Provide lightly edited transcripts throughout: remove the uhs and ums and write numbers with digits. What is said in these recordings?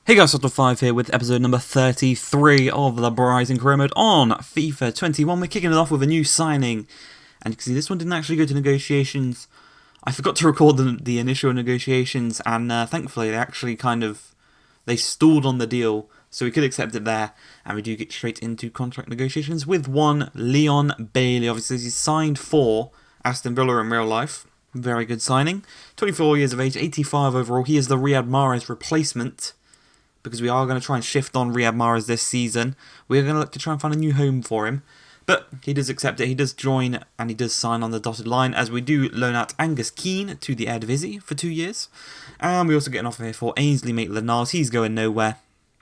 Hey guys, Aston5 here with episode number 33 of the Brighton career mode on FIFA 21. We're kicking it off with a new signing, and you can see this one didn't actually go to negotiations. I forgot to record the initial negotiations, and thankfully they stalled on the deal, so we could accept it there, and we do get straight into contract negotiations with one Leon Bailey. Obviously, he's signed for Aston Villa in real life. Very good signing. 24 years of age, 85 overall. He is the Riyad Mahrez replacement, because we are going to try and shift on Riyad Mahrez this season. We're going to look to try and find a new home for him. But he does accept it, he does join, and he does sign on the dotted line, as we do loan out Angus Keane to the Eredivisie for 2 years. And we also get an offer here for Ainsley Maitland-Niles. He's going nowhere.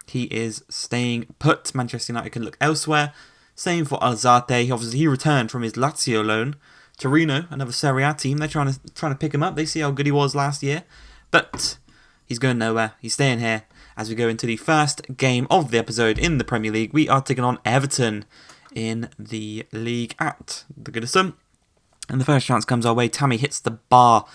He is staying put. Manchester United can look elsewhere. Same for Alzate. Obviously, he returned from his Lazio loan. Torino, another Serie A team, they're trying to pick him up. They see how good he was last year. But he's going nowhere. He's staying here. As we go into the first game of the episode in the Premier League, we are taking on Everton in the league at the Goodison. And the first chance comes our way. Tammy hits the bar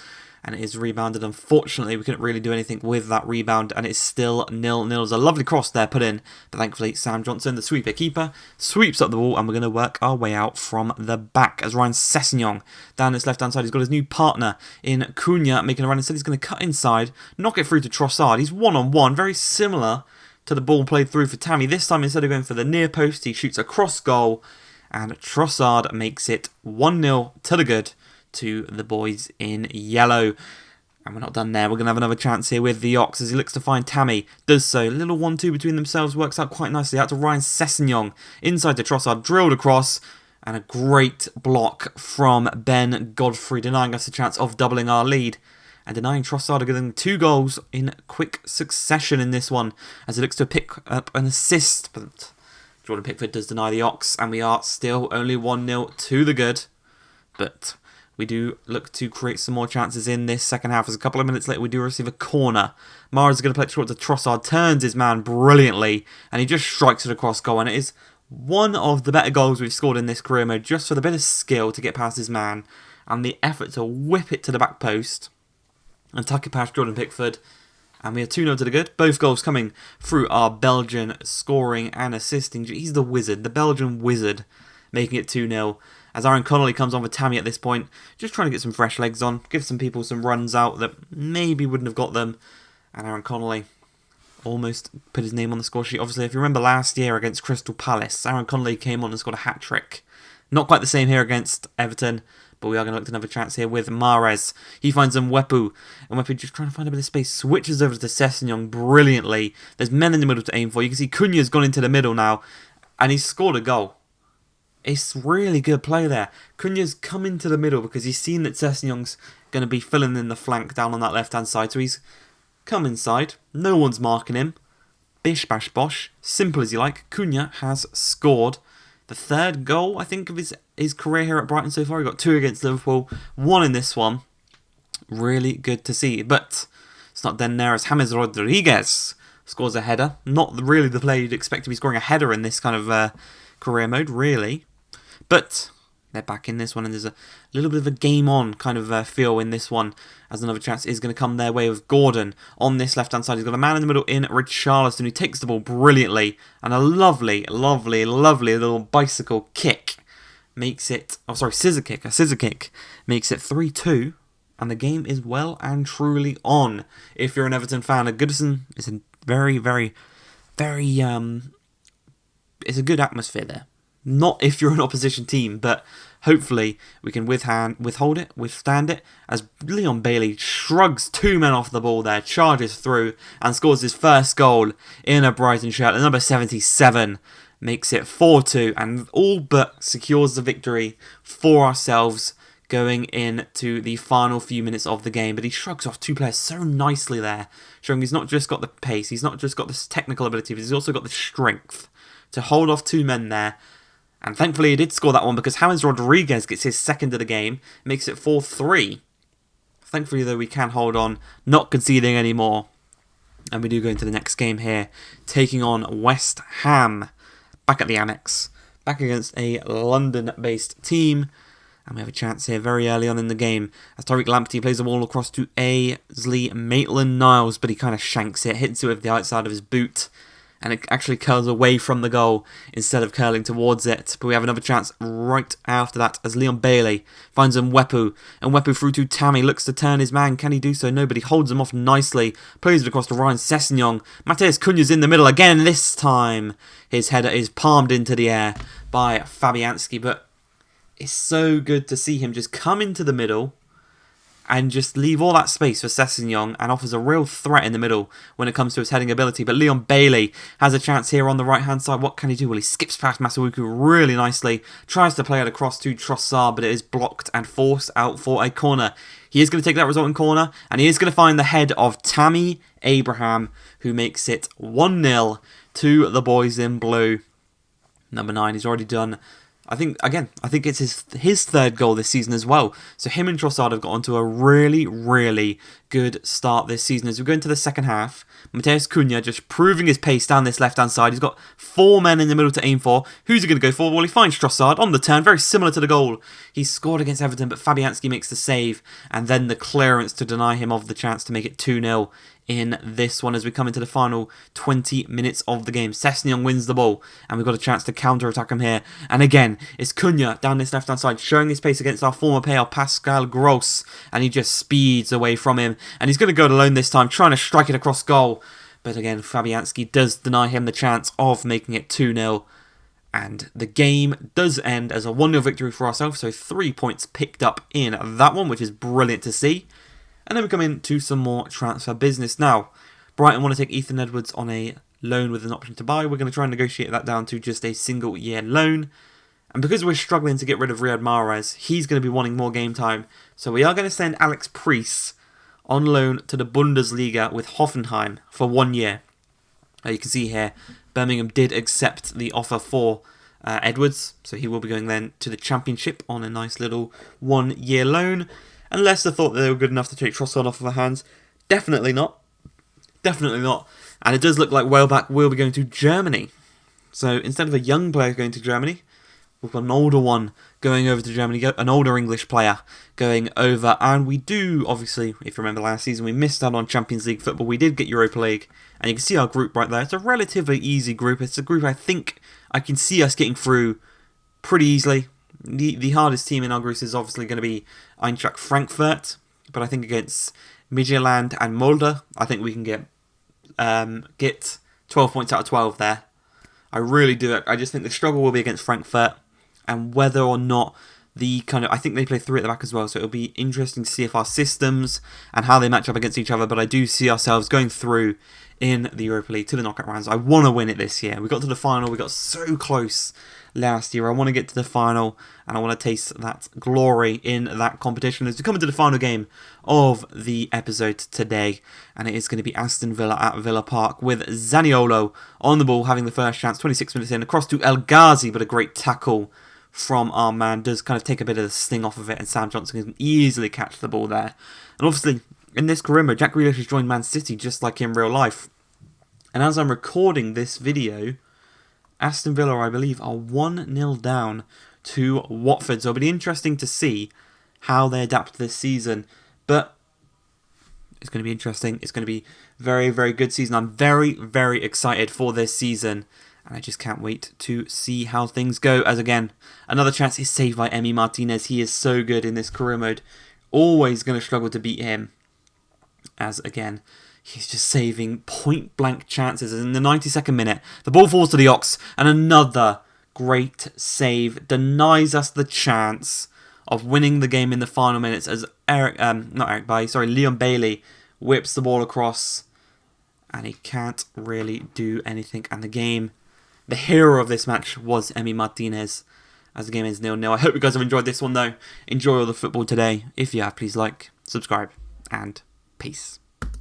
and it is rebounded. Unfortunately, we couldn't really do anything with that rebound, and it's still 0-0. There's a lovely cross there put in, but thankfully Sam Johnson, the sweeper keeper, sweeps up the ball, and we're going to work our way out from the back as Ryan Sessegnon down his left-hand side. He's got his new partner in Cunha making a run. Instead, he's going to cut inside, knock it through to Trossard. He's one-on-one, very similar to the ball played through for Tammy. This time, instead of going for the near post, he shoots a cross goal, and Trossard makes it 1-0 to the good to the boys in yellow. And we're not done there. We're going to have another chance here with the Ox as he looks to find Tammy. Does so. A little 1-2 between themselves. Works out quite nicely. Out to Ryan Sessegnon. Inside to Trossard. Drilled across. And a great block from Ben Godfrey, denying us a chance of doubling our lead. And denying Trossard getting 2 goals in quick succession in this one, as he looks to pick up an assist. But Jordan Pickford does deny the Ox. And we are still only 1-0 to the good. But we do look to create some more chances in this second half, as a couple of minutes later we do receive a corner. Mahrez is going to play it short to Trossard, turns his man brilliantly, and he just strikes it across goal. And it is one of the better goals we've scored in this career mode, just for the bit of skill to get past his man and the effort to whip it to the back post and tuck it past Jordan Pickford. And we are 2-0 to the good. Both goals coming through our Belgian scoring and assisting. He's the wizard, the Belgian wizard, making it 2-0. As Aaron Connolly comes on with Tammy at this point, just trying to get some fresh legs on, give some people some runs out that maybe wouldn't have got them. And Aaron Connolly almost put his name on the score sheet. Obviously, if you remember last year against Crystal Palace, Aaron Connolly came on and scored a hat-trick. Not quite the same here against Everton, but we are going to look to another chance here with Mahrez. He finds Mwepu, and Mwepu just trying to find a bit of space, switches over to Sessegnon brilliantly. There's men in the middle to aim for. You can see Cunha's gone into the middle now, and he's scored a goal. It's really good play there. Cunha's come into the middle because he's seen that Sessegnon's going to be filling in the flank down on that left-hand side. So he's come inside. No one's marking him. Bish, bash, bosh. Simple as you like. Cunha has scored the 3rd goal, I think, of his career here at Brighton so far. He got 2 against Liverpool, 1 in this one. Really good to see. But it's not done there, as James Rodriguez scores a header. Not really the player you'd expect to be scoring a header in this kind of career mode, really. But they're back in this one, and there's a little bit of a game-on kind of feel in this one, as another chance is going to come their way with Gordon on this left-hand side. He's got a man in the middle in Richarlison, who takes the ball brilliantly, and a lovely, lovely, lovely little bicycle kick makes it... Oh, sorry, scissor kick. A scissor kick makes it 3-2, and the game is well and truly on. If you're an Everton fan, Goodison is a very, very, very... it's a good atmosphere there. Not if you're an opposition team, but hopefully we can withstand it, as Leon Bailey shrugs 2 men off the ball there, charges through, and scores his first goal in a Brighton shirt. The number 77 makes it 4-2, and all but secures the victory for ourselves going into the final few minutes of the game. But he shrugs off 2 players so nicely there, showing he's not just got the pace, he's not just got the technical ability, but he's also got the strength to hold off 2 men there. And thankfully he did score that one, because James Rodriguez gets his 2nd of the game, makes it 4-3. Thankfully, though, we can hold on, not conceding anymore. And we do go into the next game here, taking on West Ham, back at the Annex, back against a London-based team. And we have a chance here very early on in the game as Tariq Lamptey plays the ball across to Ainsley Maitland-Niles, but he kind of shanks it, hits it with the outside of his boot, and it actually curls away from the goal instead of curling towards it. But we have another chance right after that as Leon Bailey finds Mwepu, and Mwepu through to Tammy, looks to turn his man. Can he do so? Nobody holds him off nicely. Plays it across to Ryan Sessegnon. Matheus Cunha's in the middle again. This time his header is palmed into the air by Fabianski, but it's so good to see him just come into the middle and just leave all that space for Sessegnon, and offers a real threat in the middle when it comes to his heading ability. But Leon Bailey has a chance here on the right-hand side. What can he do? Well, he skips past Masuaku really nicely, tries to play it across to Trossard, but it is blocked and forced out for a corner. He is going to take that resulting corner, and he is going to find the head of Tammy Abraham, who makes it 1-0 to the boys in blue. Number 9, he's already done. I think it's his third goal this season as well. So him and Trossard have got onto a really, really good start this season. As we go into the second half, Matheus Cunha just proving his pace down this left-hand side. He's got 4 men in the middle to aim for. Who's he going to go for? Well, he finds Trossard on the turn, very similar to the goal he scored against Everton, but Fabianski makes the save, and then the clearance to deny him of the chance to make it 2-0 in this one as we come into the final 20 minutes of the game. Sessegnon wins the ball, and we've got a chance to counter-attack him here. And again, it's Cunha down this left-hand side, showing his pace against our former player, Pascal Gross, and he just speeds away from him. And he's going to go it alone this time, trying to strike it across goal. But again, Fabianski does deny him the chance of making it 2-0. And the game does end as a 1-0 victory for ourselves, so 3 points picked up in that one, which is brilliant to see. And then we come into some more transfer business. Now, Brighton want to take Ethan Edwards on a loan with an option to buy. We're going to try and negotiate that down to just a single-year loan. And because we're struggling to get rid of Riyad Mahrez, he's going to be wanting more game time. So we are going to send Alex Priest on loan to the Bundesliga with Hoffenheim for 1 year. You can see here, Birmingham did accept the offer for Edwards. So he will be going then to the Championship on a nice little 1 year loan. And Leicester thought that they were good enough to take Trossard off of their hands. Definitely not. Definitely not. And it does look like Welbeck will be going to Germany. So instead of a young player going to Germany, we've got an older one going over to Germany, an older English player going over. And we do, obviously, if you remember last season, we missed out on Champions League football. We did get Europa League. And you can see our group right there. It's a relatively easy group. It's a group I think I can see us getting through pretty easily. The hardest team in our group is obviously going to be Eintracht Frankfurt, but I think against Midtjylland and Molde, I think we can get 12 points out of 12 there. I really do. I just think the struggle will be against Frankfurt, and whether or not I think they play 3 at the back as well, so it'll be interesting to see if our systems and how they match up against each other, but I do see ourselves going through in the Europa League to the knockout rounds. I want to win it this year. We got to the final, we got so close last year. I want to get to the final, and I want to taste that glory in that competition as we come into the final game of the episode today, and it is going to be Aston Villa at Villa Park with Zaniolo on the ball, having the first chance, 26 minutes in, across to El Ghazi, but a great tackle from our man does kind of take a bit of the sting off of it, and Sam Johnson can easily catch the ball there. And obviously, in this career mode, Jack Grealish has joined Man City just like in real life. And as I'm recording this video, Aston Villa, I believe, are 1-0 down to Watford. So it'll be interesting to see how they adapt this season. But it's going to be interesting. It's going to be very, very good season. I'm very, very excited for this season. And I just can't wait to see how things go. As again, another chance is saved by Emi Martinez. He is so good in this career mode. Always going to struggle to beat him. As again, he's just saving point-blank chances. In the 92nd minute, the ball falls to the Ox, and another great save denies us the chance of winning the game in the final minutes as Leon Bailey whips the ball across, and he can't really do anything. And the hero of this match was Emi Martinez, as the game ends 0-0. I hope you guys have enjoyed this one though. Enjoy all the football today. If you have, please like, subscribe, and peace.